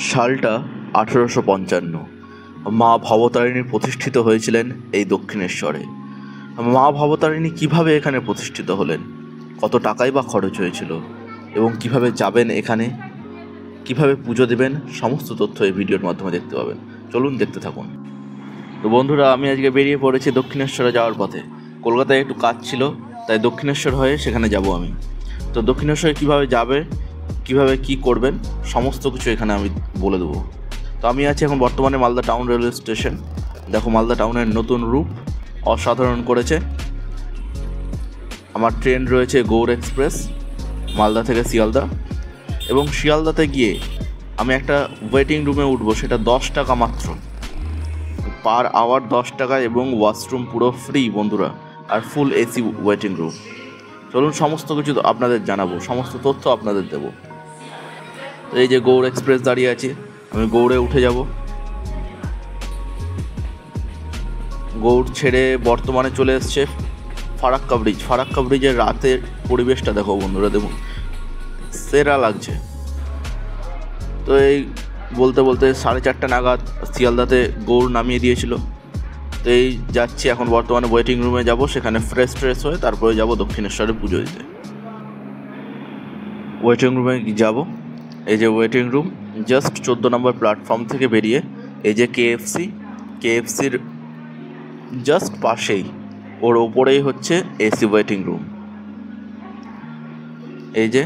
সালটা 1855। মা ভবতারিণী প্রতিষ্ঠিত হয়েছিলেন এই দক্ষিণেশ্বরে। মা ভবতারিণী কিভাবে এখানে প্রতিষ্ঠিত হলেন, কত টাকাই বা খরচ হয়েছিল এবং কিভাবে যাবেন এখানে, কিভাবে পুজো দেবেন, সমস্ত তথ্য এই ভিডিওর মাধ্যমে দেখতে পাবেন। চলুন দেখতে থাকুন। তো বন্ধুরা, আমি আজকে বেরিয়ে পড়েছি দক্ষিণেশ্বরে যাওয়ার পথে। কলকাতায় একটু কাজ ছিল, তাই দক্ষিণেশ্বর হয়ে সেখানে যাব আমি। তো দক্ষিণেশ্বরে কিভাবে যাবে, কিভাবে কি করবেন, সমস্ত কিছু এখানে আমি বলে দেবো। তো আমি আছি এখন বর্তমানে মালদা টাউন রেলওয়ে স্টেশন। দেখো মালদা টাউনের নতুন রূপ অসাধারণ করেছে। আমার ট্রেন রয়েছে গৌড় এক্সপ্রেস, মালদা থেকে শিয়ালদা। এবং শিয়ালদাতে গিয়ে আমি একটা ওয়েটিং রুমে উঠবো, সেটা 10 টাকা মাত্র, পার আওয়ার 10 টাকা, এবং ওয়াশরুম পুরো ফ্রি বন্ধুরা, আর ফুল এসি ওয়েটিং রুম। চলুন সমস্ত কিছু আপনাদের জানাবো, সমস্ত তথ্য আপনাদের দেবো। এই যে গৌড় এক্সপ্রেস দাঁড়িয়ে আছে, আমি গৌড়ে উঠে যাব। গৌড় ছেড়ে বর্তমানে চলে এসছে ফারাক্কা ব্রিজ। ফারাক্কা ব্রিজের রাতের পরিবেশটা দেখো বন্ধুরা, দেখুন সেরা লাগছে। তো এই বলতে বলতে 4:30 নাগাদ শিয়ালদাতে গৌড় নামিয়ে দিয়েছিল। তো এই যাচ্ছি এখন বর্তমানে ওয়েটিং রুমে যাব, সেখানে ফ্রেশ হয়ে তারপরে যাব দক্ষিণেশ্বরে পুজো দিতে। ওয়েটিং রুমে যাব, এই যে ওয়েটিং রুম, জাস্ট 14 নম্বর প্ল্যাটফর্ম থেকে বেরিয়ে এই যে কেএফসির জাস্ট পাশেই, ওর ওপরেই হচ্ছে এসি ওয়েটিং রুম। এই যে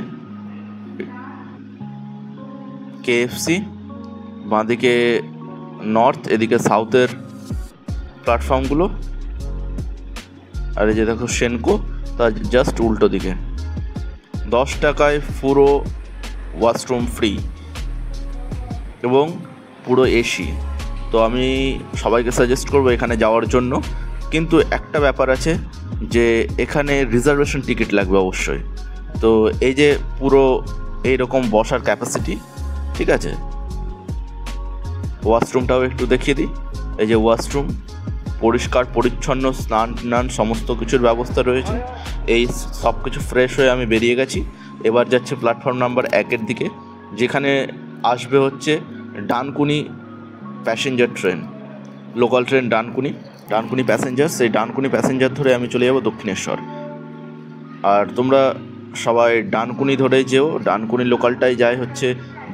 কেএফসি, বাঁদিকে নর্থ, এদিকে সাউথের প্ল্যাটফর্মগুলো, আর এই যে দেখো সেনকো, তার জাস্ট উল্টো দিকে। 10 টাকায় পুরো ওয়াশরুম ফ্রি এবং পুরো এসি। তো আমি সবাইকে সাজেস্ট করবো এখানে যাওয়ার জন্য। কিন্তু একটা ব্যাপার আছে যে এখানে রিজার্ভেশন টিকিট লাগবে অবশ্যই। তো এই যে পুরো এইরকম বসার ক্যাপাসিটি, ঠিক আছে। ওয়াশরুমটাও একটু দেখিয়ে দিই। এই যে ওয়াশরুম, পরিষ্কার পরিচ্ছন্ন, স্নান সমস্ত কিছুর ব্যবস্থা রয়েছে। এই সব কিছু ফ্রেশ হয়ে আমি বেরিয়ে গেছি। এবার যাচ্ছে প্ল্যাটফর্ম নাম্বার 1-এর দিকে, যেখানে আসবে হচ্ছে Dankuni passenger train, local train Dankuni passenger. সেই ডানকুনি প্যাসেঞ্জার ধরে আমি চলে যাব দক্ষিণেশ্বর। আর তোমরা সবাই ডানকুনি ধরেই যেও, ডানকুনি লোকালটাই যায় হচ্ছে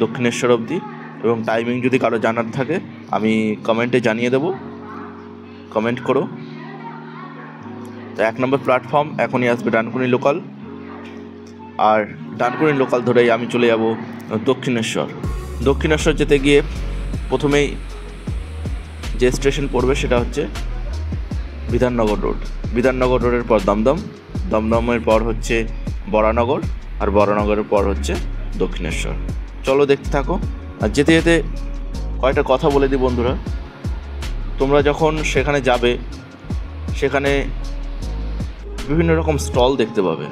দক্ষিণেশ্বর অবধি। এবং টাইমিং যদি কারো জানার থাকে আমি কমেন্টে জানিয়ে দেবো, কমেন্ট করো। তো 1 নম্বর প্ল্যাটফর্ম, এখনই আসবে ডানকুনি লোকাল, আর ডানকুনি লোকাল ধরেই আমি চলে যাব দক্ষিণেশ্বর যেতে গিয়ে প্রথমেই যে স্টেশন পড়বে সেটা হচ্ছে বিধাননগর রোডের পর দমদমের পর হচ্ছে বরানগর, আর বরানগরের পর হচ্ছে দক্ষিণেশ্বর। চলো দেখতে থাকো। আর যেতে যেতে কয়েকটা কথা বলে দিই বন্ধুরা, তোমরা যখন সেখানে যাবে সেখানে বিভিন্ন রকম স্টল দেখতে পাবে।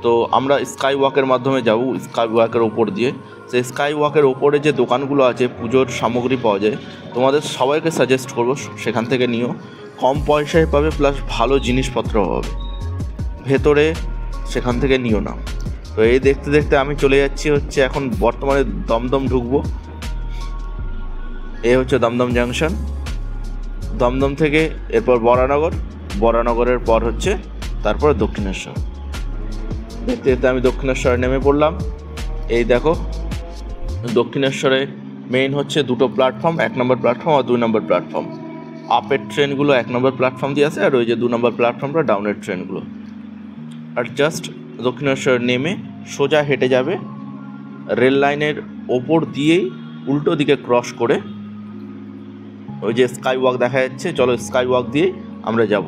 তো আমরা স্কাই ওয়াকের মাধ্যমে যাব, স্কাই ওয়াকের ওপর দিয়ে। সেই স্কাই ওয়াকের ওপরে যে দোকানগুলো আছে, পুজোর সামগ্রী পাওয়া যায়, তোমাদের সবাইকে সাজেস্ট করবো সেখান থেকে নিও। কম পয়সায় পাবে, প্লাস ভালো জিনিসপত্র হবে। ভেতরে সেখান থেকে নিও না। তো এই দেখতে দেখতে আমি চলে যাচ্ছি হচ্ছে এখন বর্তমানে দমদম ঢুকবো। এই হচ্ছে দমদম জাংশন। দমদম থেকে এরপর বরানগরের পর হচ্ছে তারপর দক্ষিণেশ্বর। দেখতে দেখতে আমি দক্ষিণেশ্বরে নেমে পড়লাম। এই দেখো দক্ষিণেশ্বরে মেইন হচ্ছে 2টো প্ল্যাটফর্ম, 1 নম্বর প্ল্যাটফর্ম আর 2 নম্বর প্ল্যাটফর্ম। আপের ট্রেনগুলো 1 নম্বর প্ল্যাটফর্ম দিয়ে আসে, আর ওই যে 2 নম্বর প্ল্যাটফর্মটা ডাউনের ট্রেনগুলো। আর জাস্ট দক্ষিণেশ্বর নেমে সোজা হেঁটে যাবে, রেল লাইনের ওপর দিয়েই উল্টো দিকে ক্রস করে ওই যে স্কাই ওয়াক দেখা যাচ্ছে, চলো স্কাই ওয়াক দিয়েই আমরা যাব।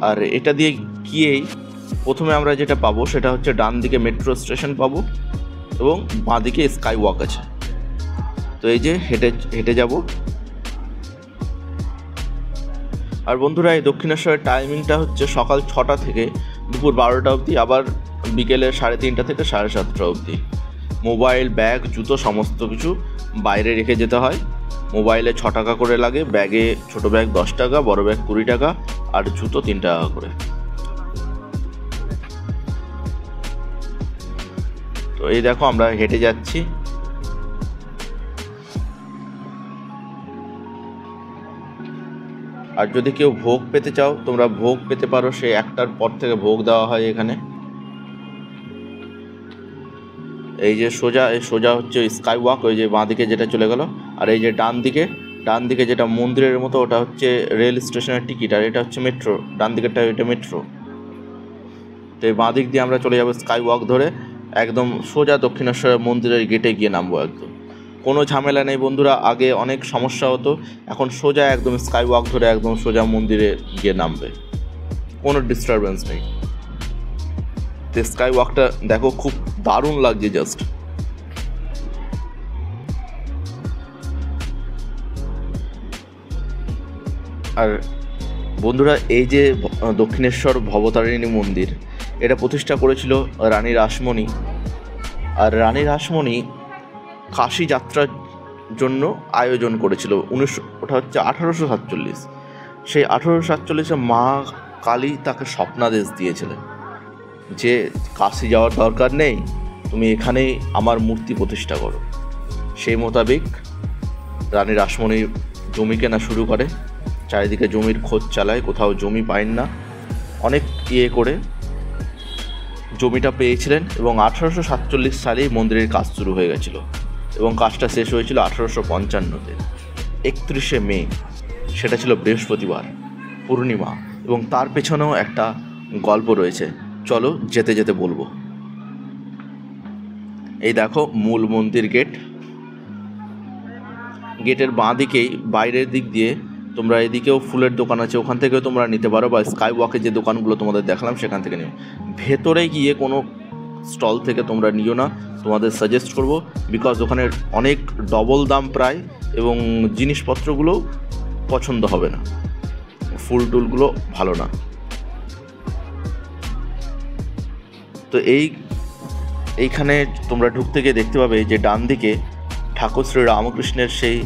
আর এটা দিয়ে গিয়েই প্রথমে আমরা যেটা পাবো সেটা হচ্ছে ডান দিকে মেট্রো স্টেশন পাবো, এবং বাঁ দিকে স্কাই ওয়াক আছে। তো এই যে হেঁটে যাব। আর বন্ধুরা, এই দক্ষিণেশ্বরের টাইমিংটা হচ্ছে সকাল 6টা থেকে দুপুর 12টা অবধি, আবার বিকেলে 3:30 থেকে 7:30 অবধি। মোবাইল, ব্যাগ, জুতো সমস্ত কিছু বাইরে রেখে যেতে হয়। মোবাইলে 6 টাকা করে লাগে, ব্যাগে ছোটো ব্যাগ 10 টাকা, বড় ব্যাগ 20 টাকা, আর জুতো 3 টাকা করে। তো এই দেখো আমরা হেঁটে যাচ্ছি। আর যদি কেউ ভোগ পেতে চাও তোমরা ভোগ পেতে পারো, সে 1টার পর থেকে ভোগ দেওয়া হয় এখানে। এই যে সোজা হচ্ছে স্কাই ওয়াক, ওই যে বাঁদিকে যেটা চলে গেল। আর এই যে ডান দিকে যেটা মন্দিরের মতো ওটা হচ্ছে রেল স্টেশনের টিকিট, আর এটা হচ্ছে মেট্রো। ডান দিকেরটা এটা মেট্রো। তো এই বাঁ দিক দিয়ে আমরা চলে যাবো স্কাই ওয়াক ধরে, একদম সোজা দক্ষিণেশ্বর মন্দিরের গেটে গিয়ে নামবো। একদম কোনো ঝামেলা নেই বন্ধুরা, আগে অনেক সমস্যা হতো, এখন সোজা একদম স্কাই ওয়াক ধরে একদম সোজা মন্দিরে গিয়ে নামবে, কোনো ডিস্টারবেন্স নেই। তো স্কাই ওয়াকটা দেখো খুব দারুণ লাগছে জাস্ট। আর বন্ধুরা এই যে দক্ষিণেশ্বর ভবতারিণী মন্দির, এটা প্রতিষ্ঠা করেছিল রানী রাসমণি। আর রানী রাসমণি কাশী যাত্রার জন্য আয়োজন করেছিল ওটা হচ্ছে 1847। সেই 1847 মা কালী তাকে স্বপ্নাদেশ দিয়েছিলেন যে কাশী যাওয়ার দরকার নেই, তুমি এখানেই আমার মূর্তি প্রতিষ্ঠা করো। সেই মোতাবেক রানী রাসমণি জমি কেনা শুরু করে, চারিদিকে জমির খোঁজ চালায়, কোথাও জমি পায় না, অনেক করে জমিটা পেয়েছিলেন। এবং 1847 সালেই মন্দিরের কাজ শুরু হয়ে গেছিল এবং কাজটা শেষ হয়েছিল 1855-তে 31শে মে। সেটা ছিল বৃহস্পতিবার, পূর্ণিমা। এবং তার পেছনেও একটা গল্প রয়েছে, চলো যেতে যেতে বলবো। এই দেখো মূল মন্দির গেটের বাঁ দিকেই বাইরের দিক দিয়ে তোমরা এদিকেও ফুলের দোকান আছে, ওখান থেকেও তোমরা নিতে পারো, বা স্কাই ওয়াকে যে দোকানগুলো তোমাদের দেখালাম সেখান থেকে নিও। ভেতরে গিয়ে কোনো স্টল থেকে তোমরা নিও না, তোমাদের সাজেস্ট করব, বিকজ ওখানে অনেক ডবল দাম প্রায়, এবং জিনিসপত্রগুলো পছন্দ হবে না, ফুল টুলগুলো ভালো না। তো এইখানে তোমরা ঢুকতে গিয়ে দেখতে পাবে যে ডান দিকে ঠাকুর শ্রী রামকৃষ্ণের সেই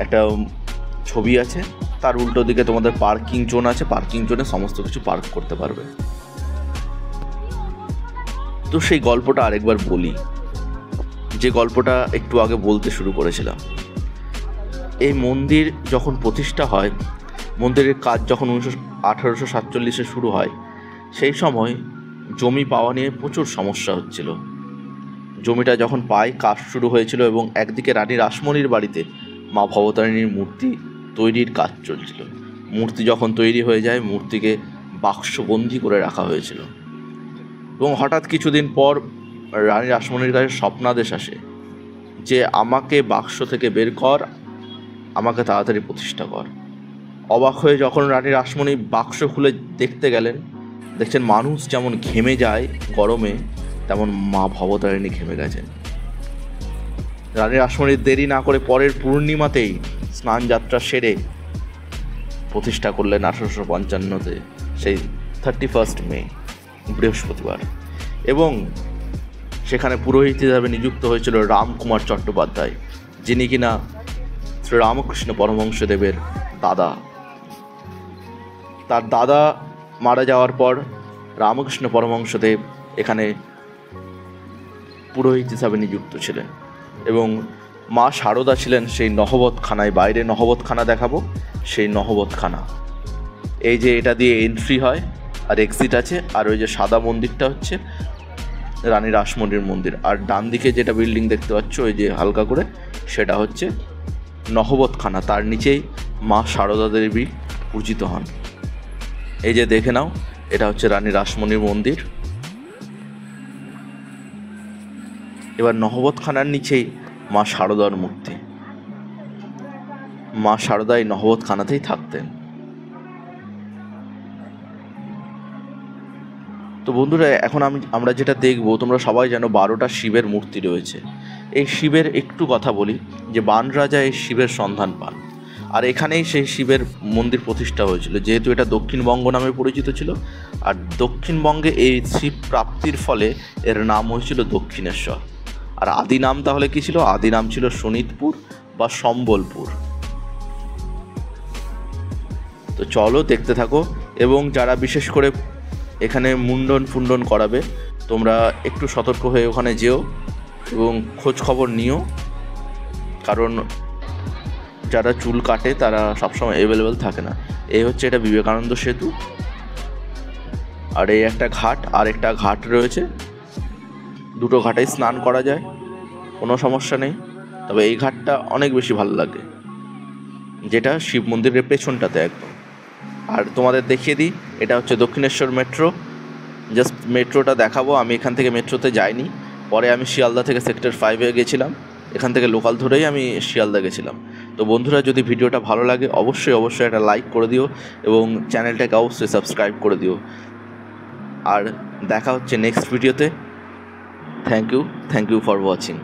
একটা ছবি আছে, তার উল্টো দিকে তোমাদের পার্কিং জোন আছে, পার্কিং জোনে সমস্ত কিছু পার্ক করতে পারবে। তো সেই গল্পটা আরেকবার বলি, যে গল্পটা একটু আগে বলতে শুরু করেছিলাম। এই মন্দির যখন প্রতিষ্ঠা হয়, মন্দিরের কাজ যখন 1847-এ শুরু হয়, সেই সময় জমি পাওয়া নিয়ে প্রচুর সমস্যা হচ্ছিল। জমিটা যখন পায়, কাজ শুরু হয়েছিল, এবং একদিকে রানী রাসমণির বাড়িতে মা ভবতারিণীর মূর্তি তৈরির কাজ চলছিল। মূর্তি যখন তৈরি হয়ে যায়, মূর্তিকে বাক্সবন্দি করে রাখা হয়েছিল। এবং হঠাৎ কিছুদিন পর রানী রাসমণির কাছে স্বপ্নাদেশ আসে যে আমাকে বাক্স থেকে বের কর, আমাকে তাড়াতাড়ি প্রতিষ্ঠা কর। অবাক হয়ে যখন রানী রাসমণি বাক্স খুলে দেখতে গেলেন, দেখছেন মানুষ যেমন ঘেমে যায় গরমে, তেমন মা ভবতারিণী ঘেমে গেছেন। রানী রাসমণির দেরি না করে পরের পূর্ণিমাতেই স্নান যাত্রা সেরে প্রতিষ্ঠা করলেন 1855-তে, সেই 31 মে, বৃহস্পতিবার। এবং সেখানে পুরোহিত হিসাবে নিযুক্ত হয়েছিল রামকুমার চট্টোপাধ্যায়, যিনি কিনা শ্রী রামকৃষ্ণ পরমহংসদেবের দাদা। তার দাদা মারা যাওয়ার পর রামকৃষ্ণ পরমহংসদেব এখানে পুরোহিত হিসাবে নিযুক্ত ছিলেন। এবং মা শারদা ছিলেন সেই নহবতখানায়, বাইরে নহবতখানা দেখাবো, সেই নহবতখানা। এই যে এটা দিয়ে এন্ট্রি হয় আর এক্সিট আছে, আর ওই যে সাদা মন্দিরটা হচ্ছে রানী রাসমণির মন্দির। আর ডান দিকে যেটা বিল্ডিং দেখতে পাচ্ছ ওই যে হালকা করে, সেটা হচ্ছে নহবতখানা, তার নিচেই মা শারদা দেবী পূজিত হন। এই যে দেখে নাও, এটা হচ্ছে রানী রাসমণির মন্দির। এবার নহবতখানার নিচেই মা শারদার মূর্তি। মা শারদা এই নহবতখানাতেই থাকতেন। তো বন্ধুরা, এখন আমরা যেটা দেখব, তোমরা সবাই জানো 12টা শিবের মূর্তি রয়েছে। এই শিবের একটু কথা বলি, যে বাণ রাজা এই শিবের সন্ধান পান, আর এখানেই সেই শিবের মন্দির প্রতিষ্ঠা হয়েছিল, যেহেতু এটা দক্ষিণবঙ্গ নামে পরিচিত ছিল। আর দক্ষিণবঙ্গে এই শিব প্রাপ্তির ফলে এর নাম হয়েছিল দক্ষিণেশ্বর। আর আদি নাম তাহলে কী ছিল? আদি নাম ছিল শোণিতপুর বা সম্বলপুর। তো চলো দেখতে থাকো। এবং যারা বিশেষ করে এখানে মুন্ডন করাবে, তোমরা একটু সতর্ক হয়ে ওখানে যেও এবং খোঁজ খবর নিও, কারণ যারা চুল কাটে তারা সবসময় অ্যাভেলেবেল থাকে না। এই হচ্ছে এটা বিবেকানন্দ সেতু, আর এই একটা ঘাট, আর একটা ঘাট রয়েছে। দুটো ঘাটেই স্নান করা যায়, কোনো সমস্যা নেই। তবে এই ঘাটটা অনেক বেশি ভালো লাগে, যেটা শিব মন্দিরের পেছনটাতে একদম। আর তোমাদের দেখিয়ে দিই, এটা হচ্ছে দক্ষিণেশ্বর মেট্রো। জাস্ট মেট্রোটা দেখাবো। আমি এখান থেকে মেট্রোতে যাইনি, পরে আমি শিয়ালদা থেকে সেক্টর 5-এ গেছিলাম। এখান থেকে লোকাল ধরেই আমি শিয়ালদা গেছিলাম। তো বন্ধুরা, যদি ভিডিওটা ভালো লাগে অবশ্যই একটা লাইক করে দিও এবং চ্যানেলটাকে অবশ্যই সাবস্ক্রাইব করে দিও। আর দেখা হচ্ছে নেক্সট ভিডিওতে। Thank you for watching.